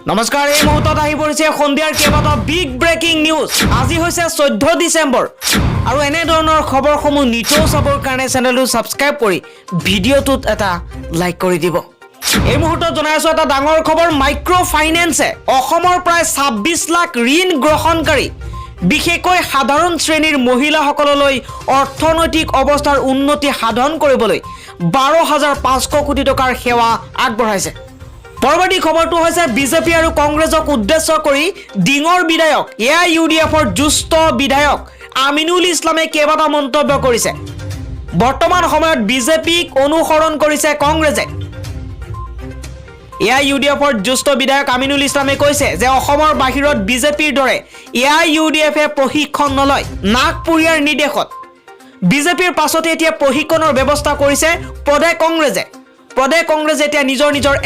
নমস্কাৰ এই মুহূৰ্তত আহি পৰিছে সন্ধিয়াৰ কেইবাটাও বিগ ব্ৰেকিং নিউজ। আজি হৈছে 14 ডিচেম্বৰ আৰু এনে ধৰণৰ খবৰসমূহ নিতৌ চাবৰ কাৰণে চেনেলটো সাবস্ক্ৰাইব কৰি ভিডিঅ'টোত এটা লাইক কৰি দিব। এই মুহূৰ্তত জনাই আছো এটা ডাঙৰ খবৰ। মাইক্ৰ ফাইনেন্সে অসমৰ প্ৰায় 26 লাখ ঋণ গ্ৰহণকাৰী বিশেষকৈ সাধাৰণ শ্ৰেণীৰ মহিলাসকললৈ অৰ্থনৈতিক অৱস্থাৰ উন্নতি সাধন কৰিবলৈ 12,500 কোটি টকাৰ সেৱা আগবঢ়াইছে। পৰৱৰ্তী খবৰটো হৈছে বিজেপি আৰু কংগ্ৰেছক উদ্দেশ্য কৰি ডিঙৰ বিধায়ক AIUDFৰ জ্যেষ্ঠ বিধায়ক আমিনুল ইছলামে কেইবাটা মন্তব্য কৰিছে। বৰ্তমান সময়ত বিজেপিক অনুসৰণ কৰিছে কংগ্ৰেছে। AIUDFৰ জ্যেষ্ঠ বিধায়ক আমিনুল ইছলামে কৈছে যে অসমৰ বাহিৰত বিজেপিৰ দৰে AIUDFে প্ৰশিক্ষণ নলয়। নাগপুৰীয়াৰ নিৰ্দেশত বিজেপিৰ পাছতে এতিয়া প্ৰশিক্ষণৰ ব্যৱস্থা কৰিছে প্ৰদেশ কংগ্ৰেছে এতিয়া নিজৰ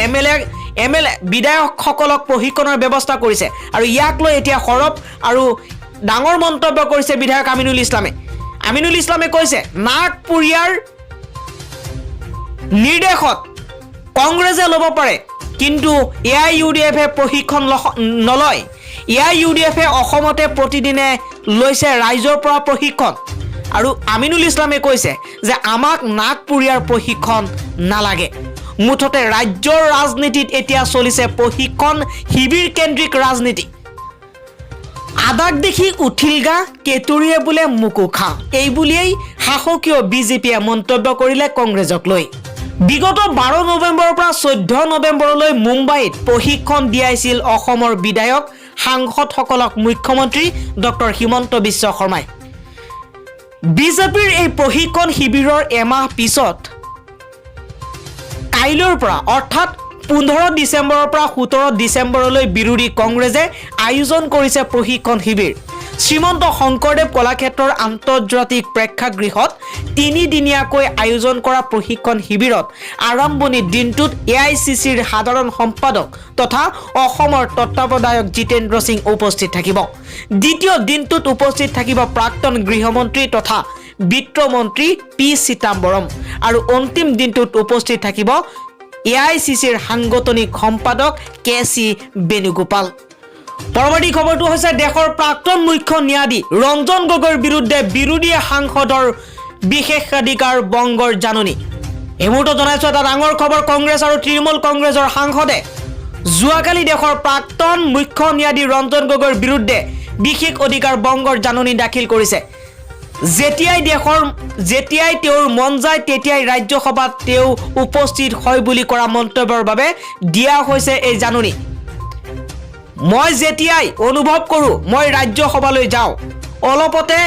এমএলএ বিধায়কসকলক প্ৰশিক্ষণৰ ব্যৱস্থা কৰিছে আৰু ইয়াক লৈ এতিয়া সৰব আৰু ডাঙৰ মন্তব্য কৰিছে বিধায়ক আমিনুল ইছলামে কৈছে নাগপুৰীয়াৰ নিৰ্দেশত কংগ্ৰেছে ল'ব পাৰে কিন্তু AIUDFে প্ৰশিক্ষণ নলয়। AIUDFে অসমতে প্ৰতিদিনে লৈছে ৰাইজৰ পৰা প্ৰশিক্ষণ আৰু আমিনুল ইছলামে কৈছে যে আমাক নাগপুৰীয়াৰ প্ৰশিক্ষণ নালাগে। মুঠতে ৰাজ্যৰ ৰাজনীতিত এতিয়া চলিছে প্ৰশিক্ষণ শিবিৰ কেন্দ্ৰিক ৰাজনীতি। আদাক দেখি উঠিল গা কেতুৰিয়ে বোলে মুকু খা, এই বুলিয়েই শাসকীয় বিজেপিয়ে মন্তব্য কৰিলে কংগ্ৰেছক লৈ। বিগত 12 নৱেম্বৰৰ পৰা 14 নৱেম্বৰলৈ মুম্বাইত প্ৰশিক্ষণ দিয়াইছিল অসমৰ বিধায়ক সাংসদসকলক মুখ্যমন্ত্ৰী ডক্টৰ হিমন্ত বিশ্ব শৰ্মাই। বিজেপিৰ এই প্ৰশিক্ষণ শিবিৰৰ এমাহ পিছত কাইলৈৰ পৰা অৰ্থাৎ 15 ডিচেম্বৰৰ পৰা 17 ডিচেম্বৰলৈ বিৰোধী কংগ্ৰেছে আয়োজন কৰিছে প্ৰশিক্ষণ শিবিৰ। শ্ৰীমন্ত শংকৰদেৱ কলাক্ষেত্ৰৰ আন্তৰ্জাতিক প্ৰেক্ষাগৃহত 3 দিনীয়াকৈ আয়োজন কৰা প্ৰশিক্ষণ শিবিৰত আৰম্ভণিৰ দিনটোত AICCৰ সাধাৰণ সম্পাদক তথা অসমৰ তত্ত্বাৱধায়ক জিতেন্দ্ৰ সিং উপস্থিত থাকিব। দ্বিতীয় দিনটোত উপস্থিত থাকিব প্ৰাক্তন গৃহমন্ত্ৰী তথা বিত্তমন্ত্ৰী P চিদাম্বৰম আৰু অন্তিম দিনটোত উপস্থিত থাকিব AICCৰ সাংগঠনিক সম্পাদক KC বেণুগোপাল। পৰৱৰ্তী খবৰটো হৈছে দেশৰ প্ৰাক্তন মুখ্য ন্যায়াধীশ ৰঞ্জন গগৈৰ বিৰুদ্ধে বিৰোধী সাংসদৰ বিশেষাধিকাৰ বংগৰ জাননী। এই মুহূৰ্তত জনাইছো এটা ডাঙৰ খবৰ। কংগ্ৰেছ আৰু তৃণমূল কংগ্ৰেছৰ সাংসদে যোৱাকালি দেশৰ প্ৰাক্তন মুখ্য ন্যায়াধীশ ৰঞ্জন গগৈৰ বিৰুদ্ধে বিশেষ অধিকাৰ বংগৰ জাননী দাখিল কৰিছে। যেতিয়াই তেওঁৰ মন যায় তেতিয়াই ৰাজ্যসভাত তেওঁ উপস্থিত হয় বুলি কৰা মন্তব্যৰ বাবে দিয়া হৈছে এই জাননী। মই যেতিয়াই অনুভৱ কৰোঁ মই ৰাজ্যসভালৈ যাওঁ। অলপতে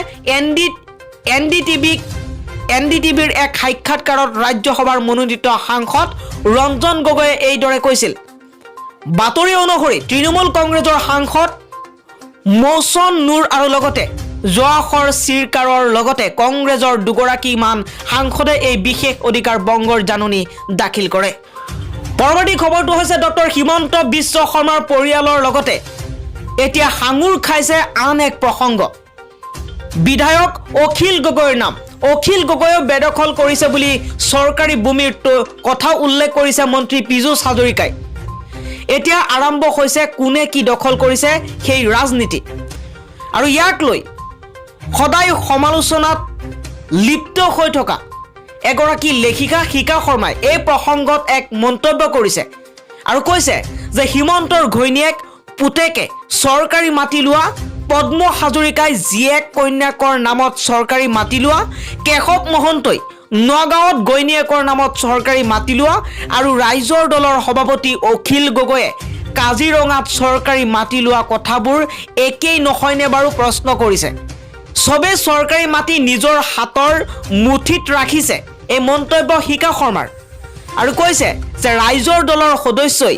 NDTVৰ এক সাক্ষাৎকাৰত ৰাজ্যসভাৰ মনোনীত সাংসদ ৰঞ্জন গগৈয়ে এইদৰে কৈছিল। বাতৰি অনুসৰি তৃণমূল কংগ্ৰেছৰ সাংসদ মৌচন নুৰ আৰু লগতে জৱাহৰ চিৰকাৰৰ লগতে কংগ্ৰেছৰ দুগৰাকীমান সাংসদে এই বিশেষ অধিকাৰ বংগৰ জাননী দাখিল কৰে। পৰৱৰ্তী খবৰটো হৈছে ডক্টৰ হিমন্ত বিশ্ব শৰ্মাৰ পৰিয়ালৰ লগতে এতিয়া সাঙুৰ খাইছে আন এক প্ৰসংগ। বিধায়ক অখিল গগৈৰ নাম। অখিল গগৈয়ে বেদখল কৰিছে বুলি চৰকাৰী ভূমিৰ কথা উল্লেখ কৰিছে মন্ত্ৰী পীযুষ হাজৰিকাই। এতিয়া আৰম্ভ হৈছে কোনে কি দখল কৰিছে সেই ৰাজনীতি আৰু ইয়াক লৈ সদায় সমালোচনাত লিপ্ত হৈ থকা এগৰাকী লেখিকা শিখা শৰ্মাই এই প্ৰসংগত এক মন্তব্য কৰিছে আৰু কৈছে যে হিমন্তৰ ঘৈণীয়েক পুতেকে চৰকাৰী মাটি লোৱা, পদ্ম হাজৰিকাই জীয়েক কন্যাকৰ নামত চৰকাৰী মাটি লোৱা, কেশৱ মহন্তই নগাঁৱত ঘৈণীয়েকৰ নামত চৰকাৰী মাটি লোৱা আৰু ৰাইজৰ দলৰ সভাপতি অখিল গগৈয়ে কাজিৰঙাত চৰকাৰী মাটি লোৱা কথাবোৰ একেই নহয়নে বাৰু প্ৰশ্ন কৰিছে। সবে চৰকাৰী মাটি নিজৰ হাতৰ মুঠিত ৰাখিছে এই মন্তব্য শিখা শৰ্মাৰ আৰু কৈছে যে ৰাইজৰ দলৰ সদস্যই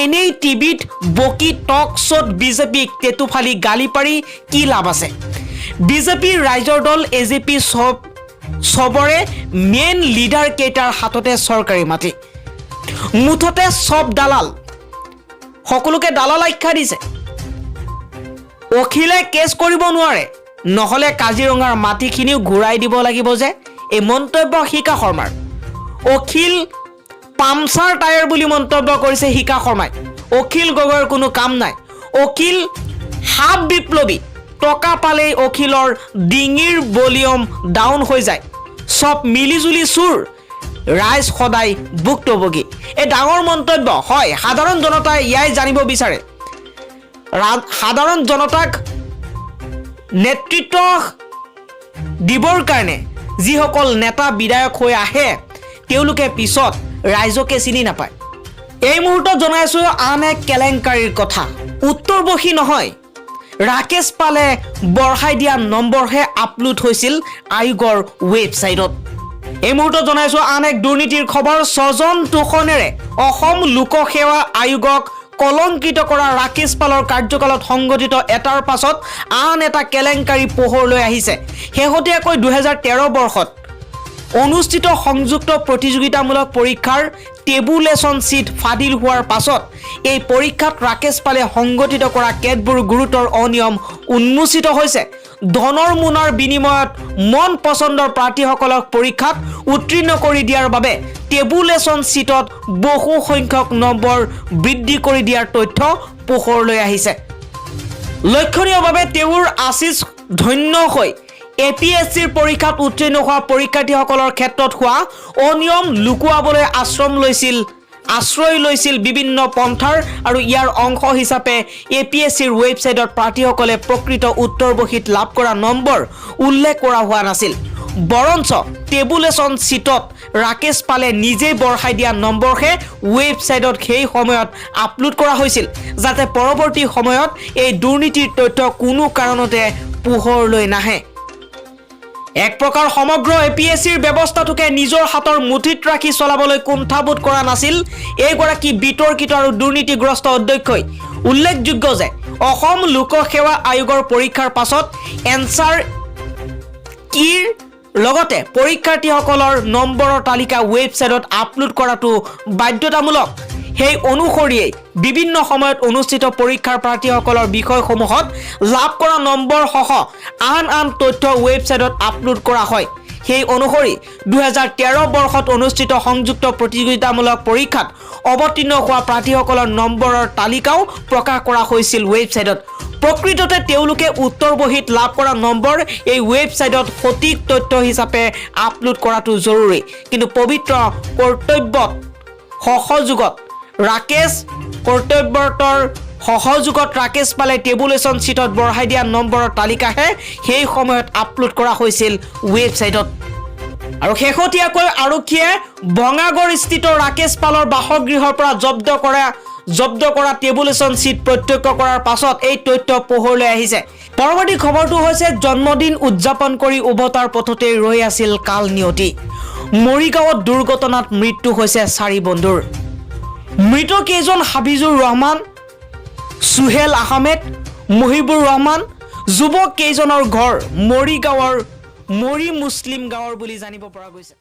এনেই টিভিত বকি টক শ্ব'ত বিজেপিক তেতুফালি গালি পাৰি কি লাভ আছে। বিজেপিৰ ৰাইজৰ দল AJP সবৰে মেইন লিডাৰ কেইটাৰ হাততে চৰকাৰী মাটি। মুঠতে সব দালাল, সকলোকে দালাল আখ্যা দিছে। অখিলে কেছ কৰিব নোৱাৰে, নহলে কাজিৰঙাৰ মাটিখিনিও ঘূৰাই দিব লাগিব যে এই মন্তব্য শিখা শৰ্মাৰ। অখিল পামচাৰ টায়াৰ বুলি মন্তব্য কৰিছে শিখা শৰ্মাই। অখিল গগৈৰ কোনো কাম নাই। অখিল হাফ বিপ্লৱী, টকা পালেই অখিলৰ ডিঙিৰ ভলিউম ডাউন হৈ যায়। সব মিলিজুলি চুৰ, ৰাইজ সদায় ভুক্তভোগী। এই ডাঙৰ মন্তব্য হয়। সাধাৰণ জনতাই ইয়াই জানিব বিচাৰে, সাধাৰণ জনতাক নেতৃত্ব দিবৰ কাৰণে যিসকল নেতা বিধায়ক হৈ আহে তেওঁলোকে পিছত ৰাইজকে চিনি নাপায়। এই মুহূৰ্তত জনাইছোঁ আন এক কেলেংকাৰীৰ কথা। উত্তৰবশী নহয়, ৰাকেশ পালে বঢ়াই দিয়া নম্বৰহে আপলোড হৈছিল আয়োগৰ ৱেবছাইটত। এই মুহূৰ্তত জনাইছোঁ আন এক দুৰ্নীতিৰ খবৰ। স্বজন তোষণেৰে অসম লোকসেৱা আয়োগক কলংকিত কৰা ৰাকেশ পালৰ কাৰ্যকালত সংঘটিত এটাৰ পাছত আন এটা কেলেংকাৰী পোহৰলৈ আহিছে। শেহতীয়াকৈ 2013 বৰ্ষত অনুষ্ঠিত সংযুক্ত প্ৰতিযোগিতামূলক পৰীক্ষাৰ টেবুলেশ্যন চিট ফাদিল হোৱাৰ পাছত এই পৰীক্ষাত ৰাকেশ পালে সংগঠিত কৰা কেতবোৰ গুৰুতৰ অনিয়ম উন্মোচিত হৈছে। ধনৰ মোনাৰ বিনিময়ত মন পচন্দৰ প্ৰাৰ্থীসকলক পৰীক্ষাত উত্তীৰ্ণ কৰি দিয়াৰ বাবে টেবুলেশ্যন চিটত বহু সংখ্যক নম্বৰ বৃদ্ধি কৰি দিয়াৰ তথ্য পোহৰলৈ আহিছে। লক্ষণীয়ভাৱে তেওঁৰ আশীষ ধন্য হৈ APSCৰ পৰীক্ষাত উত্তীৰ্ণ হোৱা পৰীক্ষাৰ্থীসকলৰ ক্ষেত্ৰত হোৱা অনিয়ম লুকুৱাবলৈ আশ্ৰয় লৈছিল বিভিন্ন পন্থাৰ, আৰু ইয়াৰ অংশ হিচাপে APSCৰ ৱেবছাইটত প্ৰাৰ্থীসকলে প্ৰকৃত উত্তৰবশীত লাভ কৰা নম্বৰ উল্লেখ কৰা হোৱা নাছিল। বৰঞ্চ টেবুলেশ্যন চিটত ৰাকেশ পালে নিজেই বঢ়াই দিয়া নম্বৰহে ৱেবছাইটত সেই সময়ত আপলোড কৰা হৈছিল, যাতে পৰৱৰ্তী সময়ত এই দুৰ্নীতিৰ তথ্য কোনো কাৰণতে পোহৰলৈ নাহে। এক প্ৰকাৰ সমগ্ৰ APSCৰ ব্যৱস্থাটোকে নিজৰ হাতৰ মুঠিত ৰাখি চলাবলৈ কুণ্ঠাবোধ কৰা নাছিল এইগৰাকী বিতৰ্কিত আৰু দুৰ্নীতিগ্ৰস্ত অধ্যক্ষই। উল্লেখযোগ্য যে অসম লোকসেৱা আয়োগৰ পৰীক্ষাৰ পাছত এনচাৰ কিৰ লগতে পৰীক্ষাৰ্থীসকলৰ নম্বৰৰ তালিকা ৱেবছাইটত আপলোড কৰাটো বাধ্যতামূলক। সেই অনুসৰিয়েই বিভিন্ন সময়ত অনুষ্ঠিত পৰীক্ষাৰ প্ৰাৰ্থীসকলৰ বিষয়সমূহত লাভ কৰা নম্বৰ সহ আন তথ্য ৱেবছাইটত আপলোড কৰা হয়। সেই অনুসৰি 2013 বৰ্ষত অনুষ্ঠিত সংযুক্ত প্ৰতিযোগিতামূলক পৰীক্ষাত অৱতীৰ্ণ হোৱা প্ৰাৰ্থীসকলৰ নম্বৰৰ তালিকাও প্ৰকাশ কৰা হৈছিল ৱেবছাইটত। প্ৰকৃততে তেওঁলোকে উত্তৰবশীত লাভ কৰা নম্বৰ এই ৱেবছাইটত সঠিক তথ্য হিচাপে আপলোড কৰাটো জৰুৰী। কিন্তু পবিত্ৰ কৰ্তব্যত সহযোগত ৰাকেশ পালে টেবুলেশ্যন চিটত বঢ়াই দিয়া নম্বৰৰ তালিকাহে সেই সময়ত আপলোড কৰা হৈছিল ৱেবছাইটত। আৰু শেহতীয়াকৈ আৰক্ষীয়ে বঙাগড়স্থিত ৰাকেশ পালৰ বাসগৃহৰ পৰা জব্দ কৰা টেবুলেশ্যন চিট প্ৰত্যক্ষ কৰাৰ পাছত এই তথ্য পোহৰলৈ আহিছে। পৰৱৰ্তী খবৰটো হৈছে জন্মদিন উদযাপন কৰি উভতাৰ পথতে ৰৈ আছিল কাল নিয়তি। মৰিগাঁৱত দুৰ্ঘটনাত মৃত্যু হৈছে 4 বন্ধুৰ। মৃত কেইজন হাবিজুৰ ৰহমান, সুহেল আহমেদ, মহিবুৰ ৰহমান। যুৱক কেইজনৰ ঘৰ মৰিগাঁৱৰ মৰি মুছলিম গাঁৱৰ বুলি জানিব পৰা গৈছে।